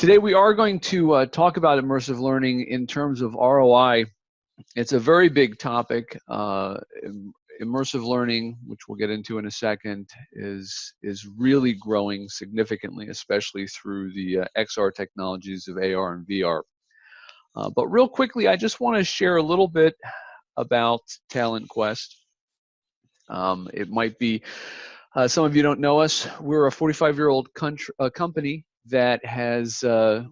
Today we are going to talk about immersive learning in terms of ROI. It's a very big topic. Immersive learning, which we'll get into in a second, is really growing significantly, especially through the XR technologies of AR and VR. But real quickly, I just want to share a little bit about TalentQuest. It might be some of you don't know us. We're a 45-year-old company that has,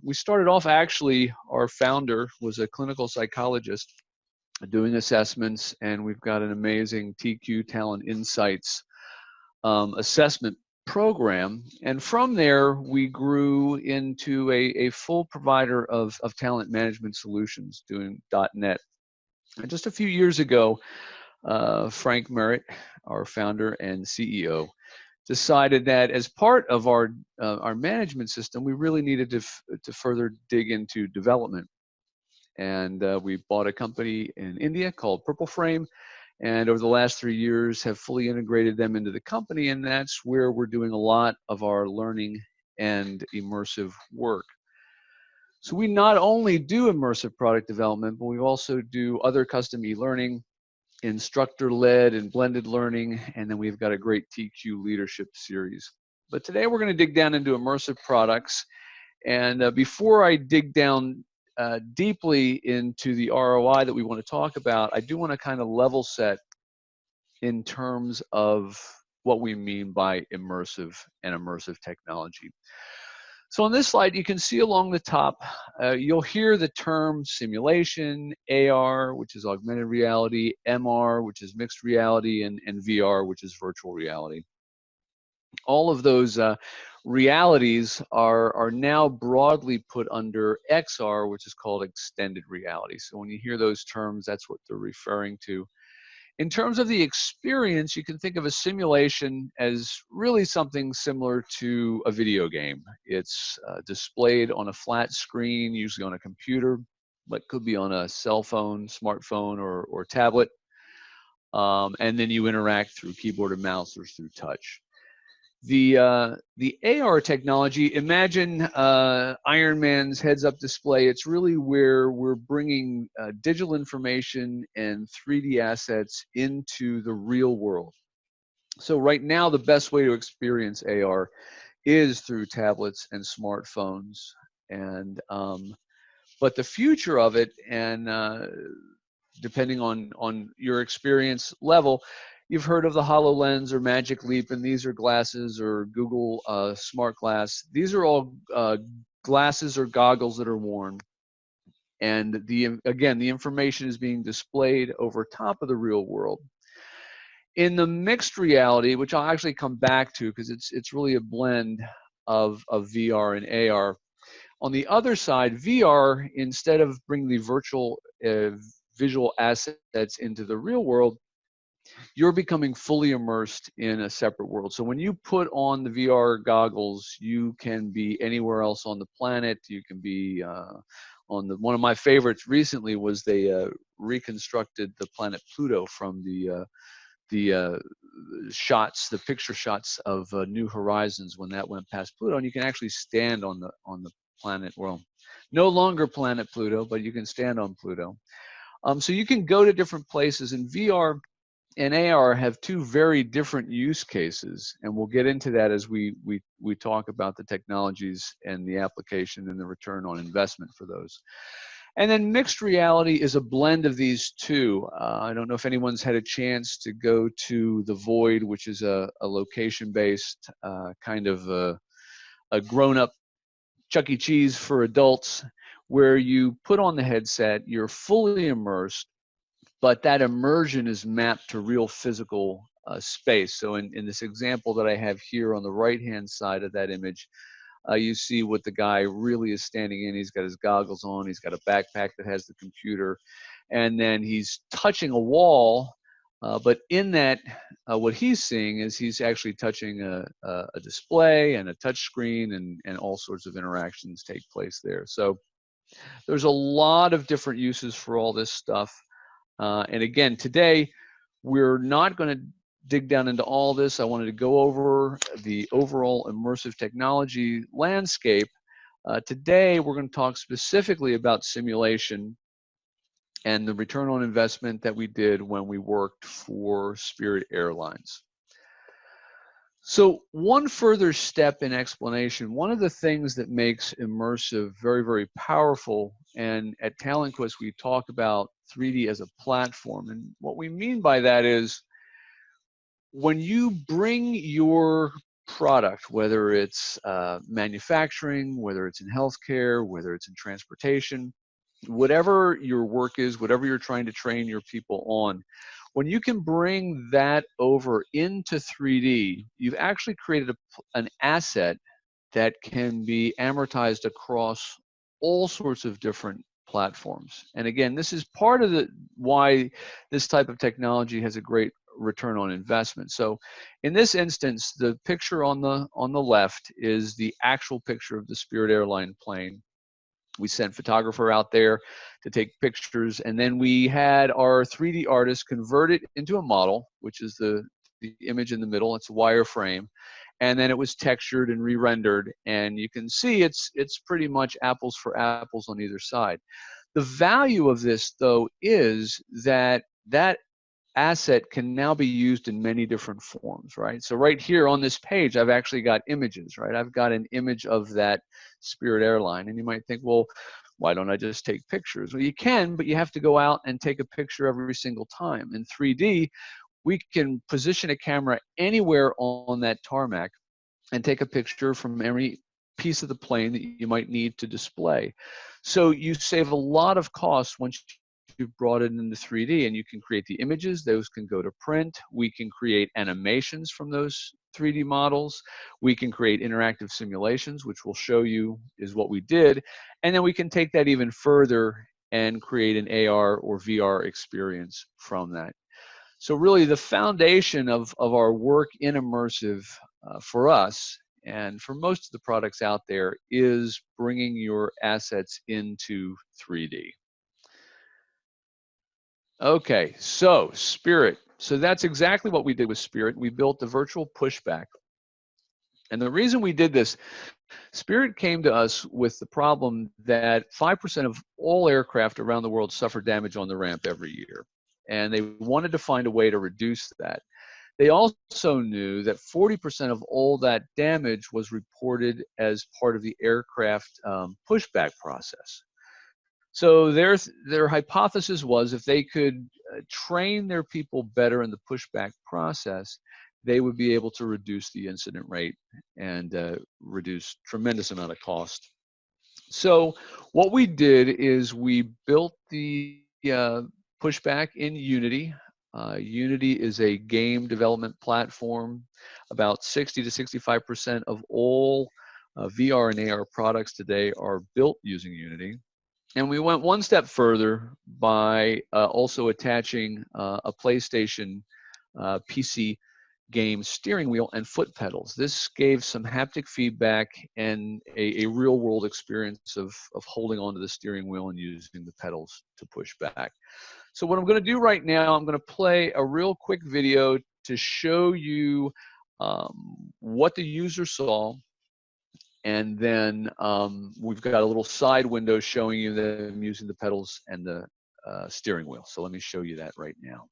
we started off actually, our founder was a clinical psychologist doing assessments, and we've got an amazing TQ Talent Insights assessment program. And from there, we grew into a full provider of talent management solutions doing .NET. And just a few years ago, Frank Merritt, our founder and CEO, decided that as part of our management system, we really needed to further dig into development. And we bought a company in India called Purple Frame, and over the last 3 years have fully integrated them into the company, and that's where we're doing a lot of our learning and immersive work. So we not only do immersive product development, but we also do other custom e-learning, instructor-led and blended learning, and then we've got a great TQ leadership series. But today we're going to dig down into immersive products, and before I dig down deeply into the ROI that we want to talk about, I do want to kind of level set in terms of what we mean by immersive and immersive technology. So on this slide, you can see along the top, you'll hear the term simulation, AR, which is augmented reality, MR, which is mixed reality, and VR, which is virtual reality. All of those realities are now broadly put under XR, which is called extended reality. So when you hear those terms, that's what they're referring to. In terms of the experience, you can think of a simulation as really something similar to a video game. It's displayed on a flat screen, usually on a computer, but could be on a cell phone, smartphone, or tablet. And then you interact through keyboard and mouse or through touch. The AR technology, imagine Iron Man's heads-up display. It's really where we're bringing digital information and 3D assets into the real world. So right now, the best way to experience AR is through tablets and smartphones. And but the future of it, and depending on your experience level, you've heard of the HoloLens or Magic Leap, and these are glasses, or Google Smart Glass. These are all glasses or goggles that are worn. And again, the information is being displayed over top of the real world. In the mixed reality, which I'll actually come back to because it's really a blend of VR and AR. On the other side, VR, instead of bringing the virtual visual assets into the real world, you're becoming fully immersed in a separate world. So when you put on the VR goggles, you can be anywhere else on the planet. You can be on one of my favorites recently was they reconstructed the planet Pluto from the picture shots of New Horizons when that went past Pluto, and you can actually stand on the planet. Well, no longer planet Pluto, but you can stand on Pluto. So you can go to different places, and VR and AR have two very different use cases, and we'll get into that as we talk about the technologies and the application and the return on investment for those. And then mixed reality is a blend of these two. I don't know if anyone's had a chance to go to The Void, which is a location-based kind of a grown-up Chuck E. Cheese for adults, where you put on the headset, you're fully immersed, but that immersion is mapped to real physical space. So in this example that I have here on the right-hand side of that image, you see what the guy really is standing in. He's got his goggles on, he's got a backpack that has the computer, and then he's touching a wall, but in that, what he's seeing is he's actually touching a display and a touch screen, and all sorts of interactions take place there. So there's a lot of different uses for all this stuff. And again, today, we're not going to dig down into all this. I wanted to go over the overall immersive technology landscape Today, we're going to talk specifically about simulation and the return on investment that we did when we worked for Spirit Airlines. So one further step in explanation, one of the things that makes immersive very, very powerful, and at TalentQuest we talk about 3D as a platform, and what we mean by that is when you bring your product, whether it's manufacturing, whether it's in healthcare, whether it's in transportation, whatever your work is, whatever you're trying to train your people on, when you can bring that over into 3D, you've actually created an asset that can be amortized across all sorts of different platforms. And again, this is part of why this type of technology has a great return on investment. So in this instance, the picture on the left is the actual picture of the Spirit Airline plane. We sent photographer out there to take pictures, and then we had our 3D artist convert it into a model, which is the image in the middle. It's a wireframe, and then it was textured and re-rendered, and you can see it's pretty much apples for apples on either side. The value of this, though, is that asset can now be used in many different forms, right? So right here on this page, I've actually got images, right? I've got an image of that Spirit Airline, and you might think, well, why don't I just take pictures? Well, you can, but you have to go out and take a picture every single time. In 3D, we can position a camera anywhere on that tarmac and take a picture from every piece of the plane that you might need to display. So you save a lot of costs once you've brought it into 3D, and you can create the images. Those can go to print. We can create animations from those 3D models. We can create interactive simulations, which we'll show you is what we did. And then we can take that even further and create an AR or VR experience from that. So really the foundation of our work in immersive for us and for most of the products out there is bringing your assets into 3D. Okay, so Spirit. So that's exactly what we did with Spirit. We built the virtual pushback. And the reason we did this, Spirit came to us with the problem that 5% of all aircraft around the world suffer damage on the ramp every year. And they wanted to find a way to reduce that. They also knew that 40% of all that damage was reported as part of the aircraft pushback process. So their hypothesis was if they could train their people better in the pushback process, they would be able to reduce the incident rate and reduce tremendous amount of cost. So what we did is we built the pushback in Unity. Unity is a game development platform. About 60 to 65% of all VR and AR products today are built using Unity. And we went one step further by also attaching a PlayStation PC game steering wheel and foot pedals. This gave some haptic feedback and a real world experience of holding onto the steering wheel and using the pedals to push back. So what I'm going to do right now, I'm going to play a real quick video to show you what the user saw. And then we've got a little side window showing you them using the pedals and the steering wheel. So let me show you that right now.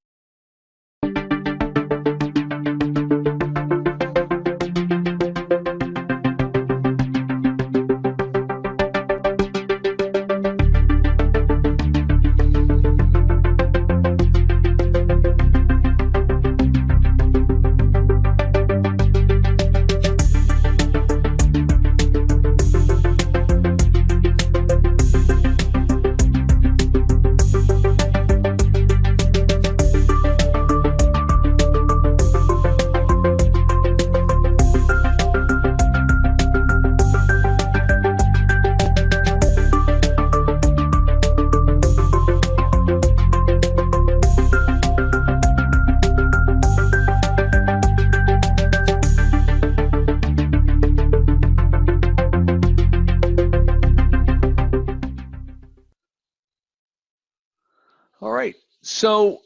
All right, so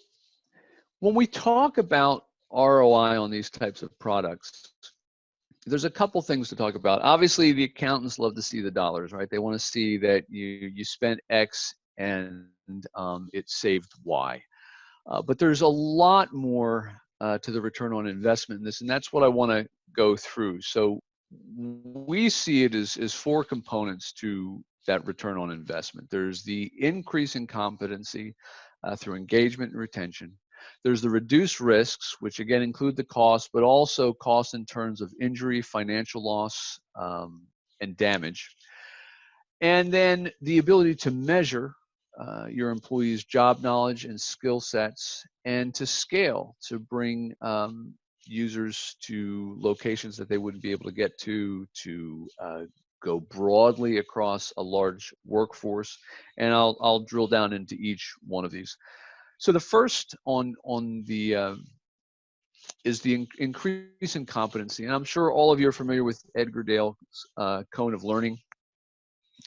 when we talk about ROI on these types of products, there's a couple things to talk about. Obviously, the accountants love to see the dollars, right? They want to see that you spent X and it saved Y. But there's a lot more to the return on investment in this, and that's what I want to go through. So we see it as four components to that return on investment. There's the increase in competency through engagement and retention. There's the reduced risks, which again include the cost, but also cost in terms of injury, financial loss, and damage. And then the ability to measure your employees' job knowledge and skill sets, and to scale to bring users to locations that they wouldn't be able to get to go broadly across a large workforce. And I'll drill down into each one of these. So the first on the is the increase in competency, and I'm sure all of you are familiar with Edgar Dale's cone of learning.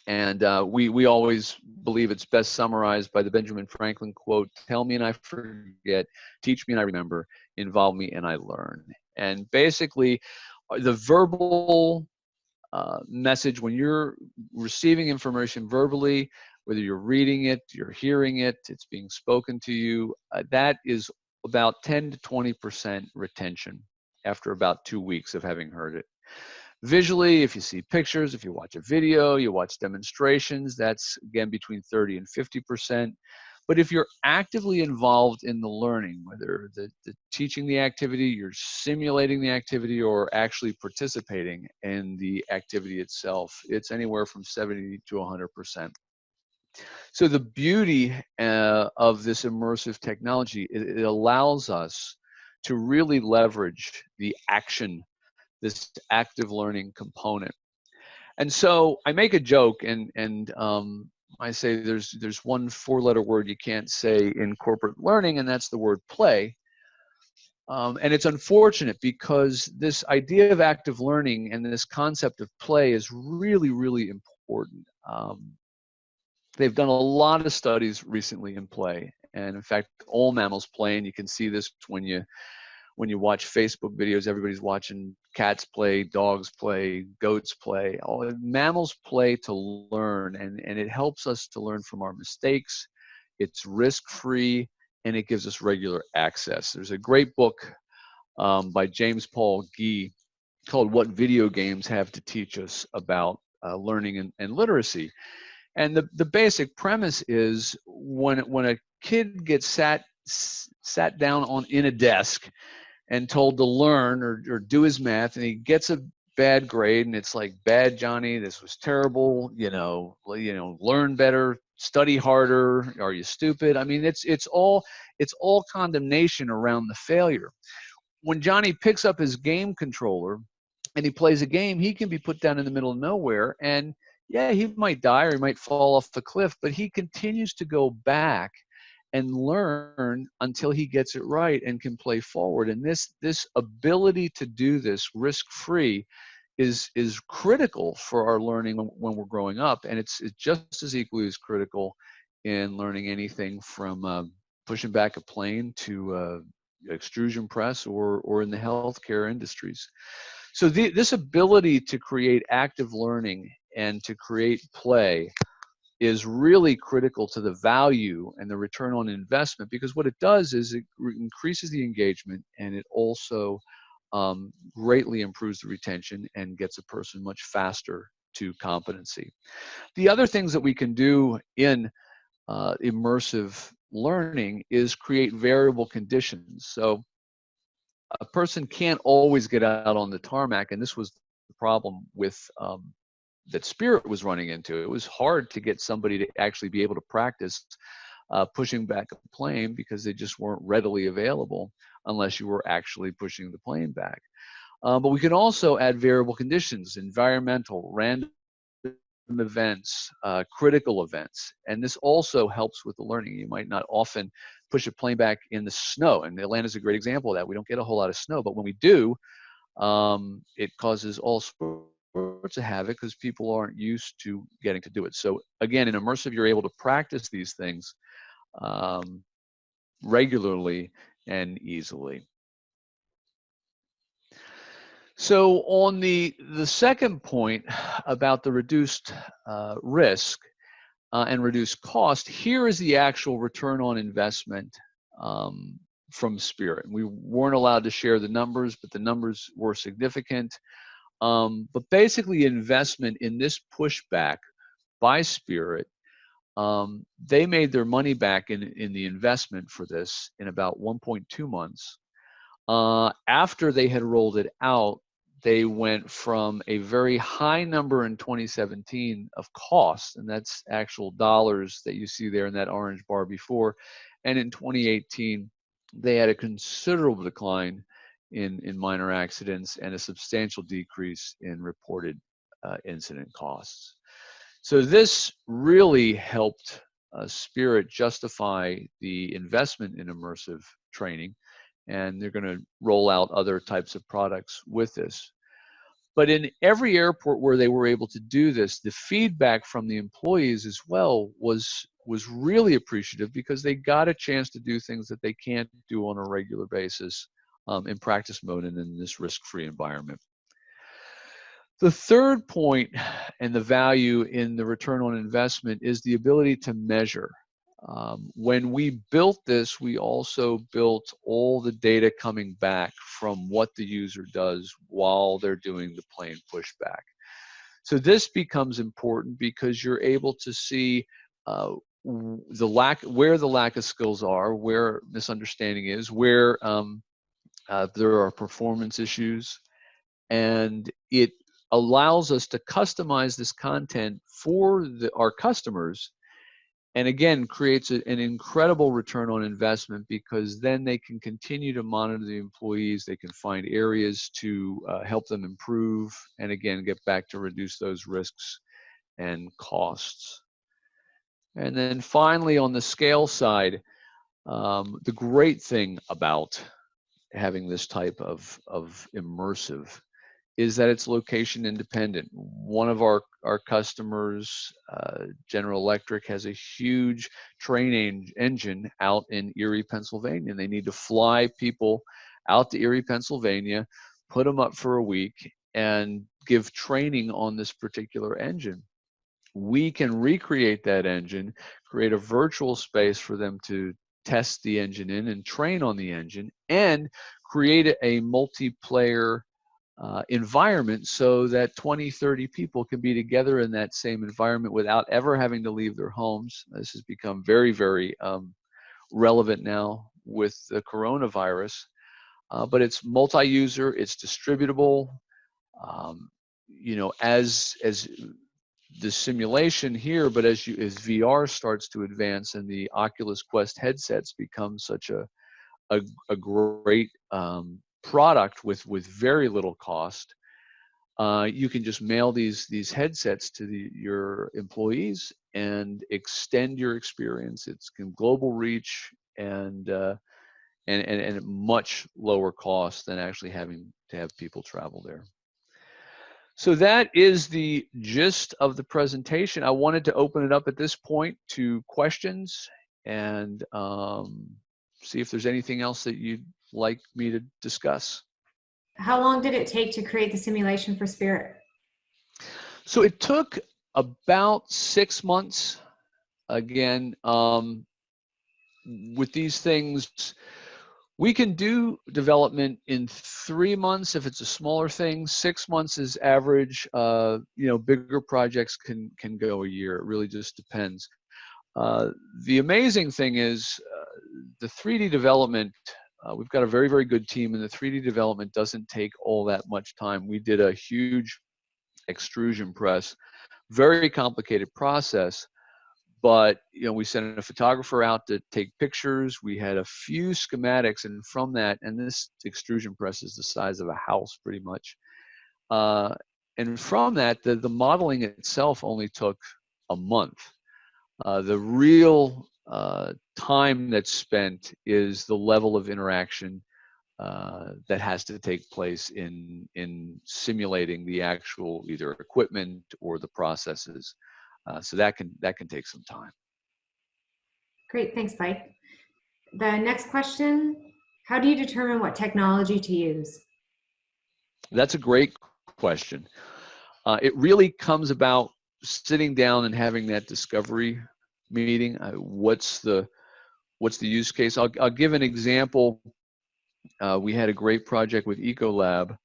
And we always believe it's best summarized by the Benjamin Franklin quote, "Tell me and I forget, teach me and I remember, involve me and I learn." And basically, the verbal message, when you're receiving information verbally, whether you're reading it, you're hearing it, it's being spoken to you, that is about 10 to 20% retention after about 2 weeks of having heard it. Visually, if you see pictures, if you watch a video, you watch demonstrations, that's again between 30 and 50%. But if you're actively involved in the learning, whether the teaching the activity, you're simulating the activity, or actually participating in the activity itself, it's anywhere from 70 to 100%. So the beauty of this immersive technology, it allows us to really leverage the action, this active learning component. And so I make a joke, and I say there's one four-letter word you can't say in corporate learning, and that's the word play. And it's unfortunate because this idea of active learning and this concept of play is really, really important. They've done a lot of studies recently in play, and in fact, all mammals play, and you can see this when you watch Facebook videos. Everybody's watching cats play, dogs play, goats play. All mammals play to learn, and it helps us to learn from our mistakes. It's risk-free, and it gives us regular access. There's a great book by James Paul Gee called "What Video Games Have to Teach Us About Learning and Literacy." And the basic premise is when a kid gets sat down in a desk and told to learn or do his math, and he gets a bad grade, and it's like, "Bad, Johnny, this was terrible, learn better, study harder, are you stupid?" I mean, it's all condemnation around the failure. When Johnny picks up his game controller and he plays a game, he can be put down in the middle of nowhere, and yeah, he might die or he might fall off the cliff, but he continues to go back and learn until he gets it right and can play forward. And this ability to do this risk-free is critical for our learning when we're growing up, and it's just as equally as critical in learning anything from pushing back a plane to extrusion press or in the healthcare industries. So this ability to create active learning and to create play is really critical to the value and the return on investment, because what it does is it increases the engagement, and it also greatly improves the retention and gets a person much faster to competency. The other things that we can do in immersive learning is create variable conditions. So a person can't always get out on the tarmac, and this was the problem with that Spirit was running into. It was hard to get somebody to actually be able to practice pushing back a plane because they just weren't readily available unless you were actually pushing the plane back. But we can also add variable conditions, environmental, random events, critical events, and this also helps with the learning. You might not often push a plane back in the snow, and Atlanta is a great example of that. We don't get a whole lot of snow, but when we do, it causes all sorts of havoc because people aren't used to getting to do it. So again, in immersive, you're able to practice these things regularly and easily. So on the second point about the reduced risk and reduced cost, here is the actual return on investment um, from Spirit. We weren't allowed to share the numbers, but the numbers were significant. But basically, investment in this pushback by Spirit, they made their money back in the investment for this in about 1.2 months. After they had rolled it out, they went from a very high number in 2017 of cost, and that's actual dollars that you see there in that orange bar before. And in 2018, they had a considerable decline in minor accidents and a substantial decrease in reported incident costs. So this really helped Spirit justify the investment in immersive training, and they're going to roll out other types of products with this. But in every airport where they were able to do this, the feedback from the employees as well was really appreciative, because they got a chance to do things that they can't do on a regular basis in practice mode and in this risk-free environment. The third point and the value in the return on investment is the ability to measure. When we built this, we also built all the data coming back from what the user does while they're doing the plane pushback. So this becomes important because you're able to see where the lack of skills are, where misunderstanding is, where there are performance issues, and it allows us to customize this content for our customers, and again creates an incredible return on investment, because then they can continue to monitor the employees, they can find areas to help them improve, and again get back to reduce those risks and costs. And then finally, on the scale side, the great thing about having this type of immersive is that it's location independent. One of our customers, General Electric, has a huge train engine out in Erie, Pennsylvania, and they need to fly people out to Erie, Pennsylvania, put them up for a week, and give training on this particular engine. We can recreate that engine, create a virtual space for them to test the engine in and train on the engine, and create a multiplayer environment so that 20, 30 people can be together in that same environment without ever having to leave their homes. This has become very, very relevant now with the coronavirus, but it's multi-user, it's distributable. You know, as the simulation here, but as VR starts to advance and the Oculus Quest headsets become such a great product with very little cost, you can just mail these headsets to your employees and extend your experience. It's global reach and at much lower cost than actually having to have people travel there. So that is the gist of the presentation. I wanted to open it up at this point to questions and see if there's anything else that you'd like me to discuss. How long did it take to create the simulation for Spirit? So it took about 6 months. Again, with these things, we can do development in 3 months if it's a smaller thing. 6 months is average. You know, bigger projects can go a year. It really just depends. The amazing thing is the 3D development. We've got a very, very good team, and the 3D development doesn't take all that much time. We did a huge extrusion press, very complicated process. But you know, we sent a photographer out to take pictures. We had a few schematics, and from that, and this extrusion press is the size of a house, pretty much. And from that, the modeling itself only took a month. The real time that's spent is the level of interaction that has to take place in simulating the actual either equipment or the processes. So that can take some time. Great, thanks, Mike. The next question, how do you determine what technology to use? That's a great question. It really comes about sitting down and having that discovery meeting. What's the use case? I'll give an example. We had a great project with Ecolab,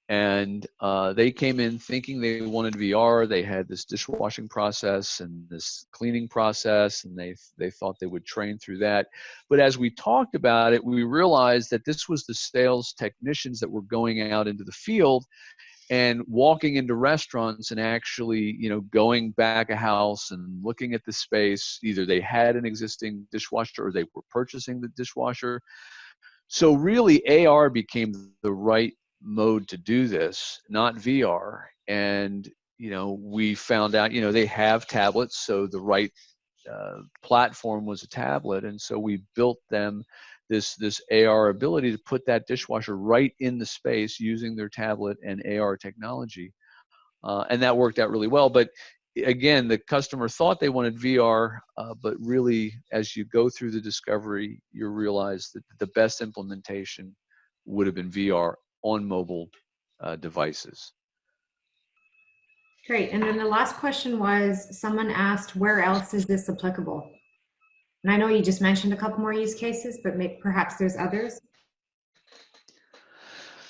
and they came in thinking they wanted VR. They had this dishwashing process and this cleaning process, and they thought they would train through that. But as we talked about it, we realized that this was the sales technicians that were going out into the field and walking into restaurants and actually, going back a house and looking at the space. Either they had an existing dishwasher or they were purchasing the dishwasher. So really AR became the right mode to do this, not VR. And, we found out, they have tablets, so the right platform was a tablet. And so we built them this AR ability to put that dishwasher right in the space using their tablet and AR technology. And that worked out really well. But again, the customer thought they wanted VR, but really, as you go through the discovery, you realize that the best implementation would have been VR on mobile devices. Great. And then the last question was, someone asked, where else is this applicable? And I know you just mentioned a couple more use cases, but perhaps there's others.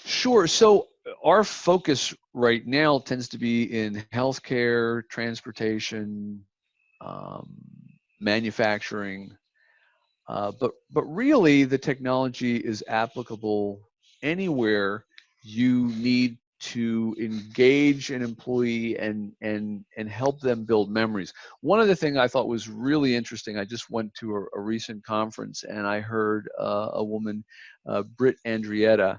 Sure. So our focus right now tends to be in healthcare, transportation, manufacturing, but really the technology is applicable anywhere you need to engage an employee and help them build memories. One of the things I thought was really interesting, I just went to a recent conference and I heard a woman, Britt Andrietta,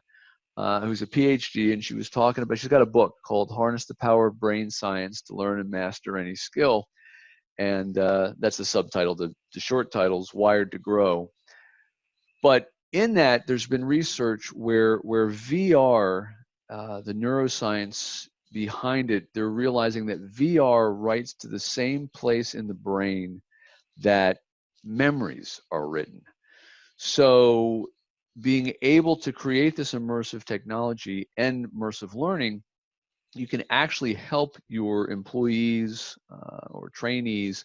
who's a PhD, and she was talking about, she's got a book called Harness the Power of Brain Science to Learn and Master Any Skill. And that's the subtitle. The short title is Wired to Grow. But in that, there's been research where VR, the neuroscience behind it, they're realizing that VR writes to the same place in the brain that memories are written. So being able to create this immersive technology and immersive learning, you can actually help your employees or trainees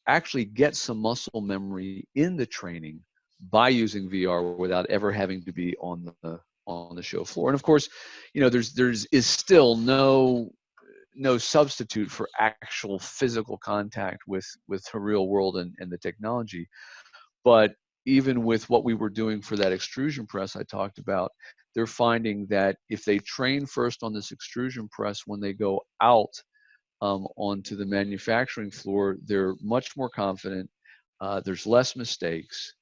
actually get some muscle memory in the training by using VR without ever having to be on the show floor. And of course, there's still no substitute for actual physical contact with the real world and the technology. But even with what we were doing for that extrusion press I talked about, they're finding that if they train first on this extrusion press, when they go out onto the manufacturing floor, they're much more confident. There's less mistakes,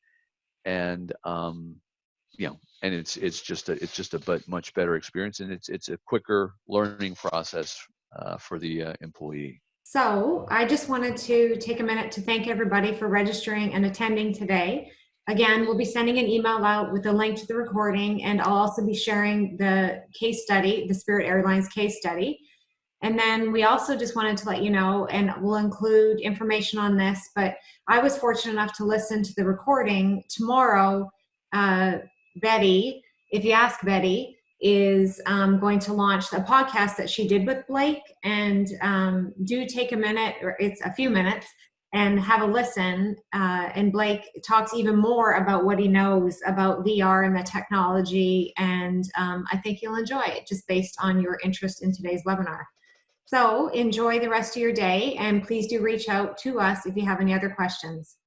and and it's just a much better experience, and it's a quicker learning process for the employee. So I just wanted to take a minute to thank everybody for registering and attending today. Again, we'll be sending an email out with a link to the recording, and I'll also be sharing the case study, the Spirit Airlines case study. And then we also just wanted to let you know, and we'll include information on this, but I was fortunate enough to listen to the recording. Tomorrow, Betty, if you ask Betty, is going to launch a podcast that she did with Blake. And do take a minute, or it's a few minutes, and have a listen. And Blake talks even more about what he knows about VR and the technology. And I think you'll enjoy it just based on your interest in today's webinar. So enjoy the rest of your day, and please do reach out to us if you have any other questions.